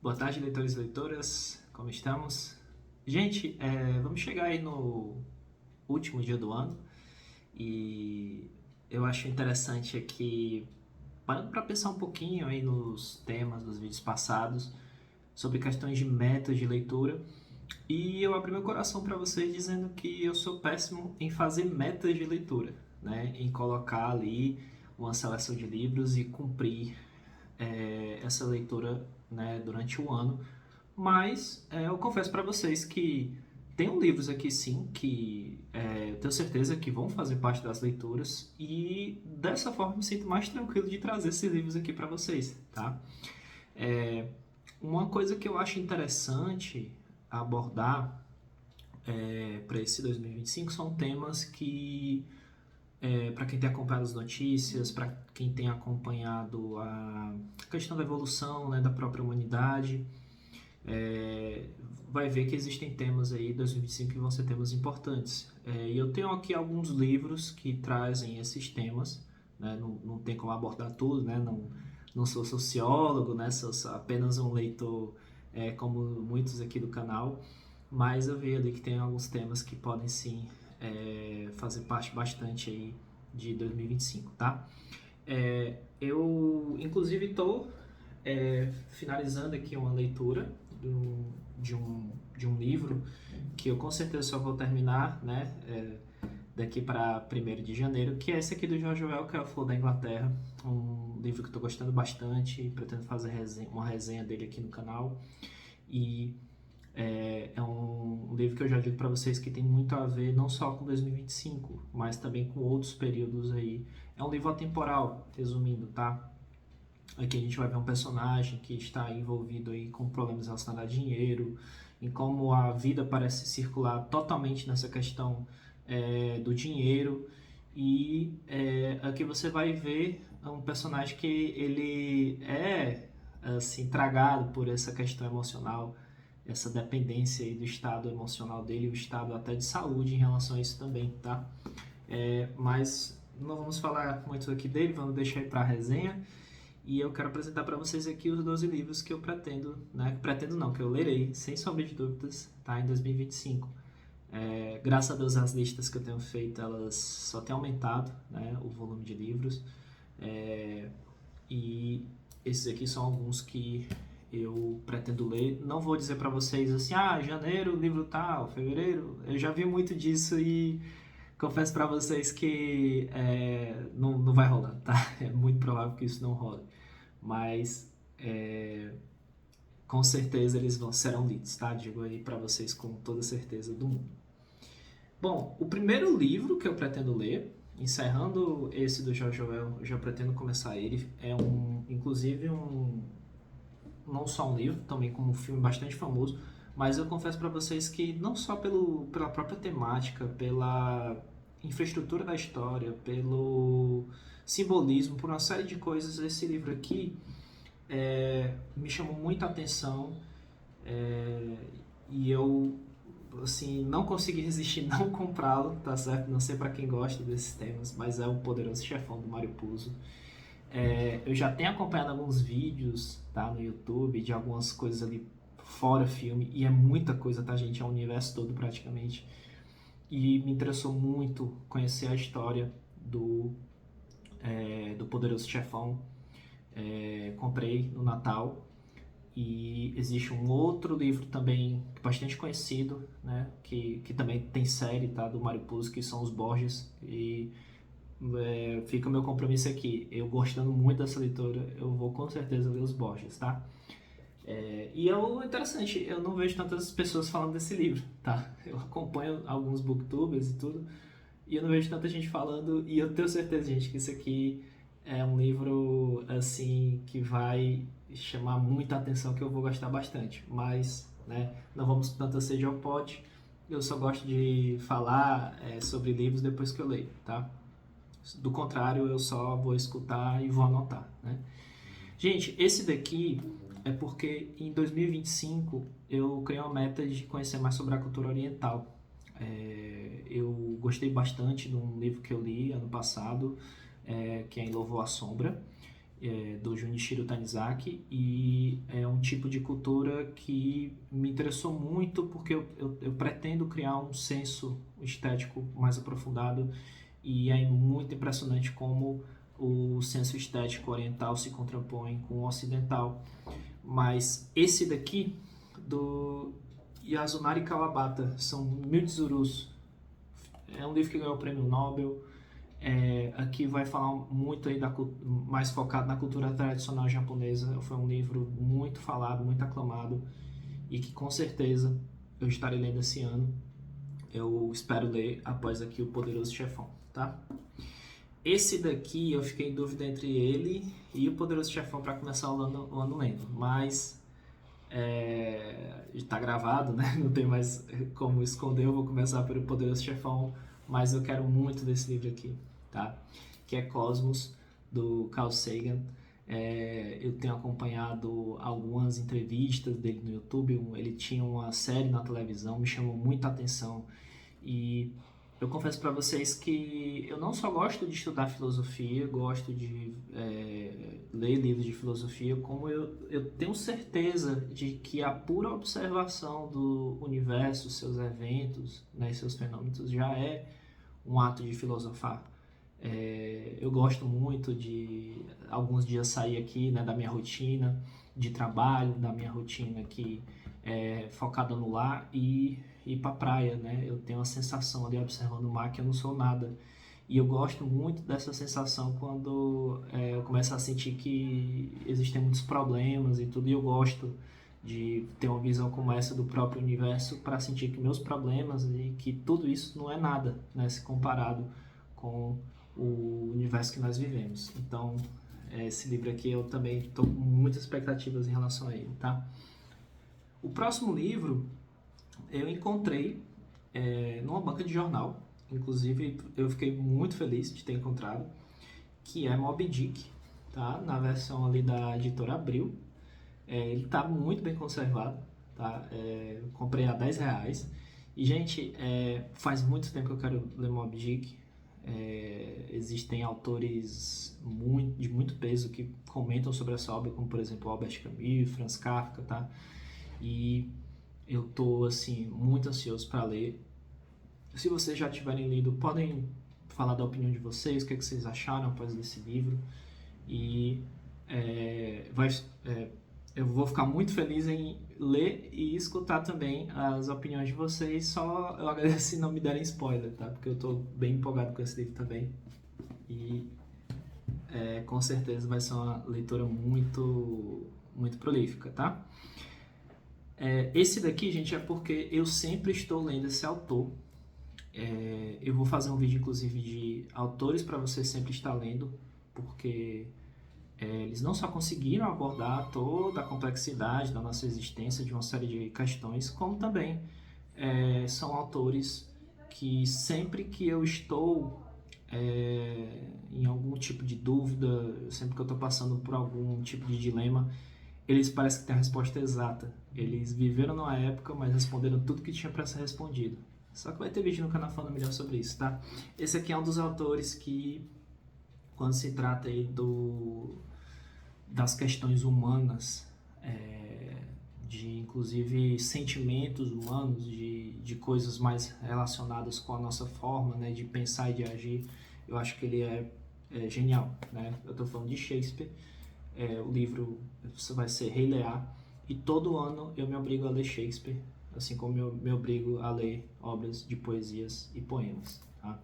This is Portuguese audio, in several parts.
Boa tarde, leitores e leitoras, como estamos? Gente, vamos chegar aí no último dia do ano e eu acho interessante aqui, parando para pensar um pouquinho aí nos temas dos vídeos passados, sobre questões de metas de leitura, e eu abri meu coração para vocês dizendo que eu sou péssimo em fazer metas de leitura, né? Em colocar ali uma seleção de livros e cumprir essa leitura, né, durante o ano. Mas eu confesso para vocês que tem livros aqui sim que eu tenho certeza que vão fazer parte das leituras e dessa forma me sinto mais tranquilo de trazer esses livros aqui para vocês, tá? É, uma coisa que eu acho interessante abordar para esse 2025 são temas que, para quem tem acompanhado as notícias, para quem tem acompanhado a questão da evolução, né, da própria humanidade, é, vai ver que existem temas aí 2025 que vão ser temas importantes. E eu tenho aqui alguns livros que trazem esses temas, né? Não tem como abordar tudo, né? Não sou sociólogo, né? Sou apenas um leitor, como muitos aqui do canal, mas eu vi ali que tem alguns temas que podem sim fazer parte bastante aí de 2025, tá? Eu, inclusive, estou finalizando aqui uma leitura de um livro que eu com certeza só vou terminar, né, daqui para 1º de janeiro, que é esse aqui do George Orwell, que é o Flor da Inglaterra, um livro que eu estou gostando bastante, pretendo fazer uma resenha dele aqui no canal, e é um livro que eu já digo para vocês que tem muito a ver não só com 2025, mas também com outros períodos aí. É um livro atemporal, resumindo, tá? Aqui a gente vai ver um personagem que está envolvido aí com problemas relacionados a dinheiro, em como a vida parece circular totalmente nessa questão do dinheiro. E aqui você vai ver um personagem que ele é assim tragado por essa questão emocional, essa dependência aí do estado emocional dele, o estado até de saúde em relação a isso também, tá? Mas não vamos falar muito aqui dele, vamos deixar aí para a resenha. E eu quero apresentar para vocês aqui os 12 livros que eu pretendo, né? Pretendo não, que eu lerei, sem sombra de dúvidas, tá? Em 2025. Graças a Deus as listas que eu tenho feito, elas só têm aumentado, né? O volume de livros. E esses aqui são alguns que eu pretendo ler. Não vou dizer para vocês assim, janeiro, livro tal, fevereiro. Eu já vi muito disso e confesso para vocês que não vai rolar, tá? É muito provável que isso não role. Mas com certeza eles serão lidos, tá? Digo aí para vocês com toda certeza do mundo. Bom, o primeiro livro que eu pretendo ler, encerrando esse do George Orwell, eu já pretendo começar ele, inclusive não só um livro, também como um filme bastante famoso, mas eu confesso para vocês que não só pela própria temática, pela infraestrutura da história, pelo simbolismo, por uma série de coisas, esse livro aqui me chamou muita atenção, e eu assim, não consegui resistir não comprá-lo, tá certo? Não sei para quem gosta desses temas, mas é o Poderoso Chefão do Mário Puzo. Eu já tenho acompanhado alguns vídeos, tá, no YouTube de algumas coisas ali fora filme, e é muita coisa, tá, gente? É o universo todo praticamente. E me interessou muito conhecer a história do Poderoso Chefão. Comprei no Natal. E existe um outro livro também bastante conhecido, né, que também tem série, tá, do Mário Puzo, que são os Borges. E fica o meu compromisso aqui. Eu gostando muito dessa leitura, eu vou com certeza ler os Borges, tá? E é interessante, eu não vejo tantas pessoas falando desse livro, tá? Eu acompanho alguns booktubers e tudo, e eu não vejo tanta gente falando, e eu tenho certeza, gente, que isso aqui é um livro, assim, que vai chamar muita atenção, que eu vou gostar bastante. Mas, né, não vamos com tanta sede ao pote, eu só gosto de falar sobre livros depois que eu leio, tá? Do contrário, eu só vou escutar e vou anotar, né? Gente, esse daqui é porque em 2025 eu criei uma meta de conhecer mais sobre a cultura oriental. Eu gostei bastante de um livro que eu li ano passado, que é Em Louvor à Sombra, do Junichiro Tanizaki, e é um tipo de cultura que me interessou muito porque eu pretendo criar um senso estético mais aprofundado, e é muito impressionante como o senso estético oriental se contrapõe com o ocidental. Mas esse daqui, do Yasunari Kawabata, são 1000 Tsurus, é um livro que ganhou o prêmio Nobel. Aqui vai falar muito aí mais focado na cultura tradicional japonesa. Foi um livro muito falado, muito aclamado, e que com certeza eu estarei lendo esse ano. Eu espero ler após aqui o Poderoso Chefão, tá? Esse daqui eu fiquei em dúvida entre ele e o Poderoso Chefão para começar o ano lendo, mas está gravado, né? Não tem mais como esconder. Eu vou começar pelo Poderoso Chefão, mas eu quero muito desse livro aqui, tá? Que é Cosmos, do Carl Sagan. Eu tenho acompanhado algumas entrevistas dele no YouTube. Ele tinha uma série na televisão, me chamou muita atenção, e eu confesso para vocês que eu não só gosto de estudar filosofia, gosto de ler livros de filosofia, como eu tenho certeza de que a pura observação do universo, seus eventos, né, seus fenômenos, já é um ato de filosofar. Eu gosto muito de alguns dias sair aqui, né, da minha rotina de trabalho, da minha rotina aqui focada no lar, e ir para a praia, né? Eu tenho a sensação ali observando o mar que eu não sou nada. E eu gosto muito dessa sensação quando eu começo a sentir que existem muitos problemas e tudo, e eu gosto de ter uma visão como essa do próprio universo para sentir que meus problemas e que tudo isso não é nada, né, se comparado com o universo que nós vivemos. Então, esse livro aqui eu também estou com muitas expectativas em relação a ele, tá? O próximo livro eu encontrei numa banca de jornal, inclusive eu fiquei muito feliz de ter encontrado, que é Moby Dick, tá? Na versão ali da editora Abril. Ele está muito bem conservado, tá? Comprei a R$10. E, gente, faz muito tempo que eu quero ler Moby Dick. Existem autores de muito peso que comentam sobre essa obra, como por exemplo Albert Camus, Franz Kafka, tá? E eu tô assim muito ansioso para ler. Se vocês já tiverem lido, podem falar da opinião de vocês, o que vocês acharam após esse livro. E eu vou ficar muito feliz em ler e escutar também as opiniões de vocês. Só eu agradeço se não me derem spoiler, tá? Porque eu tô bem empolgado com esse livro também. E com certeza vai ser uma leitura muito, muito prolífica, tá? Esse daqui, gente, é porque eu sempre estou lendo esse autor. Eu vou fazer um vídeo, inclusive, de autores para você sempre estar lendo, porque eles não só conseguiram abordar toda a complexidade da nossa existência, de uma série de questões, como também são autores que sempre que eu estou em algum tipo de dúvida, sempre que eu estou passando por algum tipo de dilema, eles parecem que têm a resposta exata. Eles viveram numa época, mas responderam tudo que tinha para ser respondido. Só que vai ter vídeo no canal falando melhor sobre isso, tá? Esse aqui é um dos autores que, quando se trata aí das questões humanas, de inclusive sentimentos humanos, de coisas mais relacionadas com a nossa forma, né, de pensar e de agir, eu acho que ele é genial, né? Eu estou falando de Shakespeare. O livro vai ser Rei Lear, e todo ano eu me obrigo a ler Shakespeare, assim como eu me obrigo a ler obras de poesias e poemas, tá?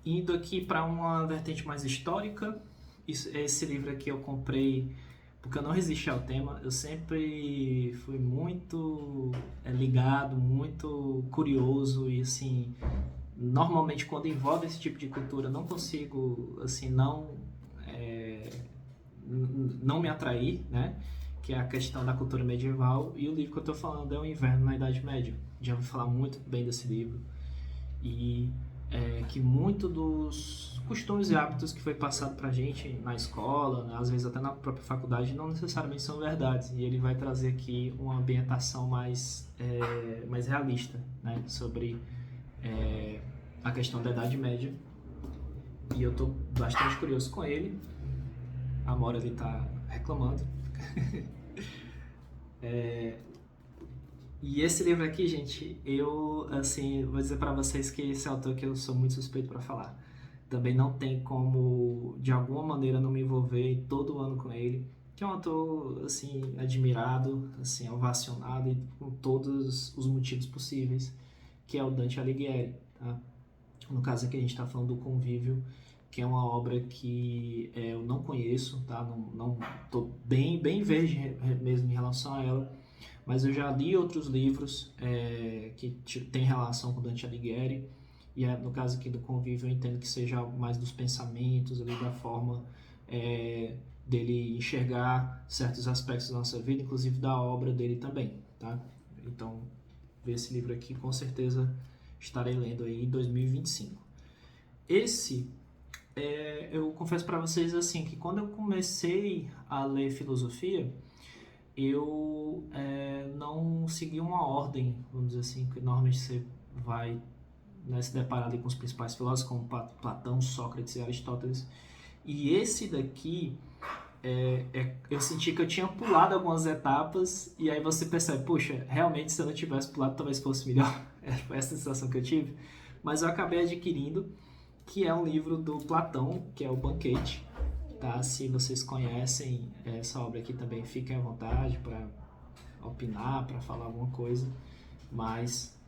Indo aqui para uma vertente mais histórica, esse livro aqui eu comprei porque eu não resisti ao tema. Eu sempre fui muito ligado, muito curioso, e assim, normalmente quando envolve esse tipo de cultura não consigo, assim, não me atrair, né? Que é a questão da cultura medieval. E o livro que eu estou falando é O Inverno na Idade Média. Já ouvi falar muito bem desse livro, e que muito dos costumes e hábitos que foi passado pra gente na escola, né, às vezes até na própria faculdade, não necessariamente são verdades. E ele vai trazer aqui uma ambientação mais realista, né, sobre a questão da Idade Média. e eu tô bastante curioso com ele. A Amora ali tá reclamando. E esse livro aqui, gente, eu, assim, vou dizer para vocês que esse autor que eu sou muito suspeito para falar. Também não tem como, de alguma maneira, não me envolver todo ano com ele, que é um autor, assim, admirado, assim, ovacionado e com todos os motivos possíveis, que é o Dante Alighieri, tá? No caso aqui a gente está falando do Convívio, que é uma obra que eu não conheço, tá? Não tô bem verde mesmo em relação a ela, mas eu já li outros livros que têm relação com Dante Alighieri, e no caso aqui do Convívio eu entendo que seja algo mais dos pensamentos, ali, da forma dele enxergar certos aspectos da nossa vida, inclusive da obra dele também, tá? Então, ver esse livro aqui com certeza estarei lendo aí em 2025. Esse, eu confesso para vocês assim, que quando eu comecei a ler filosofia, eu não segui uma ordem, vamos dizer assim, que normalmente você vai, né, se deparar ali com os principais filósofos, como Platão, Sócrates e Aristóteles. E esse daqui, eu senti que eu tinha pulado algumas etapas, e aí você percebe, puxa, realmente se eu não tivesse pulado talvez fosse melhor. Foi essa a sensação que eu tive. Mas eu acabei adquirindo, que é um livro do Platão, que é o Banquete. Tá? Se vocês conhecem essa obra aqui também, fiquem à vontade para opinar, para falar alguma coisa, mas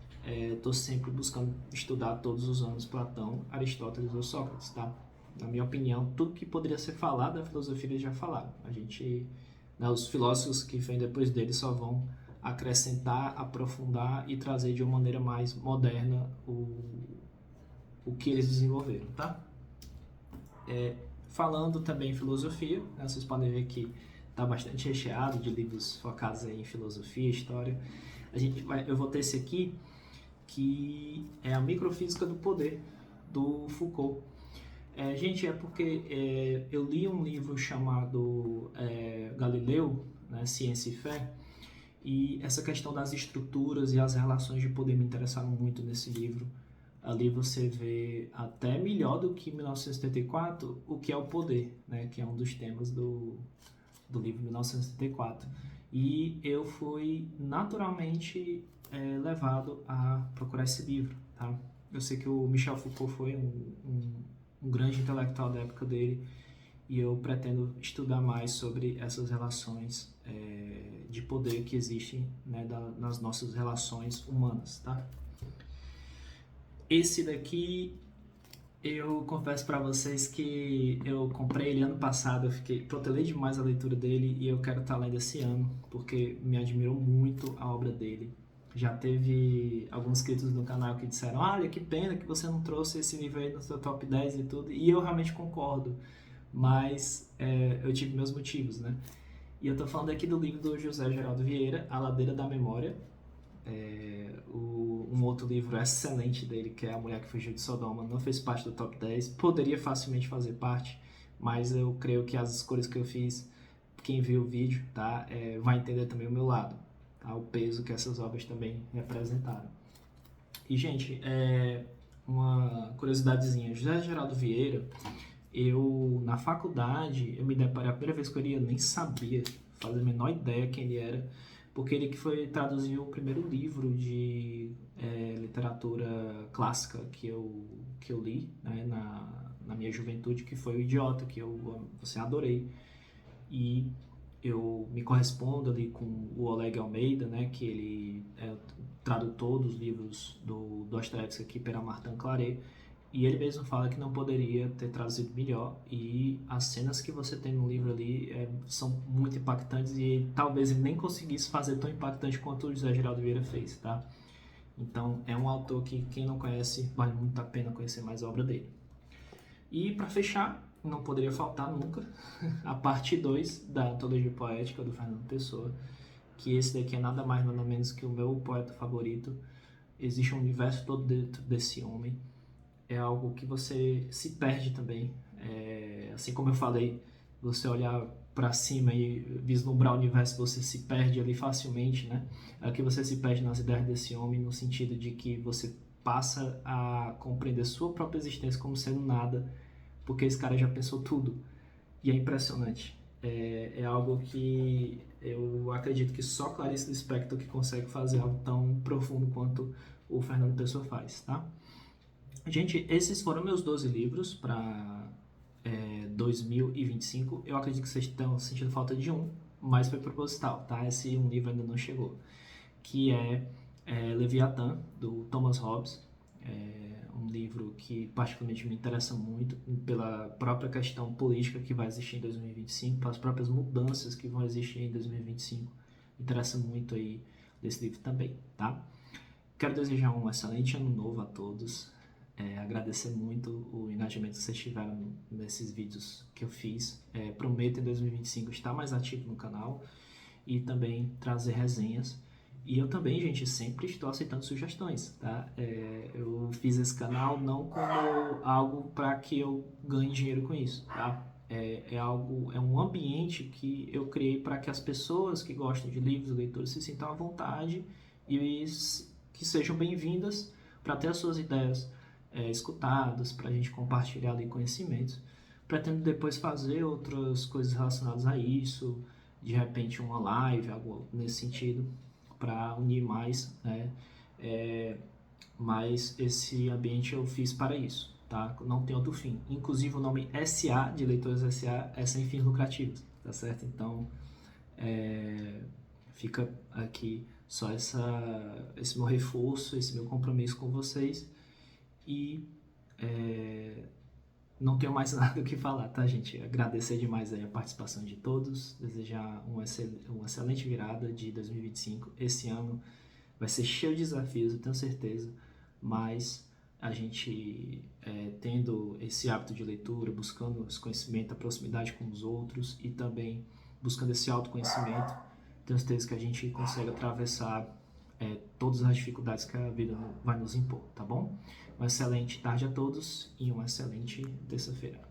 estou sempre buscando estudar todos os anos Platão, Aristóteles ou Sócrates, tá? Na minha opinião, tudo que poderia ser falado da filosofia eles já falaram. Os filósofos que vêm depois deles só vão acrescentar, aprofundar e trazer de uma maneira mais moderna o que eles desenvolveram, tá? Falando também em filosofia, né, vocês podem ver que está bastante recheado de livros focados em filosofia, história. Eu vou ter esse aqui, que é a Microfísica do Poder, do Foucault. Gente, é porque eu li um livro chamado Galileu, né, Ciência e Fé, e essa questão das estruturas e as relações de poder me interessaram muito nesse livro. Ali você vê até melhor do que 1974 o que é o poder, né, que é um dos temas do livro 1974. E eu fui naturalmente levado a procurar esse livro, tá? Eu sei que o Michel Foucault foi um grande intelectual da época dele, e eu pretendo estudar mais sobre essas relações de poder que existem, né, nas nossas relações humanas, tá? Esse daqui, eu confesso para vocês que eu comprei ele ano passado, eu protelei demais a leitura dele e eu quero estar lendo esse ano, porque me admirou muito a obra dele. Já teve alguns inscritos no canal que disseram, olha, que pena que você não trouxe esse livro aí no seu top 10 e tudo, e eu realmente concordo, mas eu tive meus motivos, né? E eu tô falando aqui do livro do José Geraldo Vieira, A Ladeira da Memória. Um outro livro excelente dele, que é A Mulher que Fugiu de Sodoma, não fez parte do top 10, poderia facilmente fazer parte, mas eu creio que as escolhas que eu fiz, quem viu o vídeo, tá, vai entender também o meu lado, tá, o peso que essas obras também representaram. E, gente, uma curiosidadezinha, José Geraldo Vieira, na faculdade, eu me deparei, a primeira vez que eu li, eu nem sabia, fazia a menor ideia quem ele era, porque ele que foi traduzir o primeiro livro de literatura clássica que eu li, né, na minha juventude, que foi O Idiota, que eu adorei. E eu me correspondo ali com o Oleg Almeida, né, que ele é o tradutor dos livros do Dostoiévski aqui pela Martin Claret, e ele mesmo fala que não poderia ter traduzido melhor, e as cenas que você tem no livro ali são muito impactantes, e talvez ele nem conseguisse fazer tão impactante quanto o José Geraldo Vieira fez, tá? Então é um autor que quem não conhece vale muito a pena conhecer mais a obra dele. E para fechar, não poderia faltar nunca a parte 2 da Antologia Poética do Fernando Pessoa, que esse daqui é nada mais nada menos que o meu poeta favorito. Existe um universo todo dentro desse homem. É algo que você se perde também. Assim como eu falei, você olhar para cima e vislumbrar o universo, você se perde ali facilmente, né? Aqui você se perde nas ideias desse homem, no sentido de que você passa a compreender sua própria existência como sendo nada, porque esse cara já pensou tudo. E é impressionante. É algo que eu acredito que só Clarice Lispector que consegue fazer algo tão profundo quanto o Fernando Pessoa faz, tá? Gente, esses foram meus 12 livros para 2025. Eu acredito que vocês estão sentindo falta de um, mas foi proposital, tá? Esse um livro ainda não chegou, que é Leviatã, do Thomas Hobbes. É um livro que particularmente me interessa muito pela própria questão política que vai existir em 2025, pelas próprias mudanças que vão existir em 2025. Me interessa muito aí desse livro também, tá? Quero desejar um excelente ano novo a todos. Agradecer muito o engajamento que vocês tiveram nesses vídeos que eu fiz. Prometo em 2025 estar mais ativo no canal e também trazer resenhas. E eu também, gente, sempre estou aceitando sugestões, tá? Eu fiz esse canal não como algo para que eu ganhe dinheiro com isso, tá? É um ambiente que eu criei para que as pessoas que gostam de livros, leitores, se sintam à vontade e que sejam bem-vindas para ter as suas ideias escutadas, para a gente compartilhar ali conhecimentos. Pretendo depois fazer outras coisas relacionadas a isso, de repente uma live, algo nesse sentido, para unir mais, né? Mas esse ambiente eu fiz para isso, tá? Não tem outro fim. Inclusive o nome SA, de Leitores SA, é sem fins lucrativos, tá certo? Então, fica aqui só esse meu reforço, esse meu compromisso com vocês e não tenho mais nada o que falar, tá, gente? Agradecer demais aí a participação de todos, desejar uma excelente virada de 2025. Esse ano vai ser cheio de desafios, eu tenho certeza, mas a gente tendo esse hábito de leitura, buscando esse conhecimento, a proximidade com os outros e também buscando esse autoconhecimento, tenho certeza que a gente consegue atravessar todas as dificuldades que a vida vai nos impor, tá bom? Uma excelente tarde a todos e uma excelente terça-feira.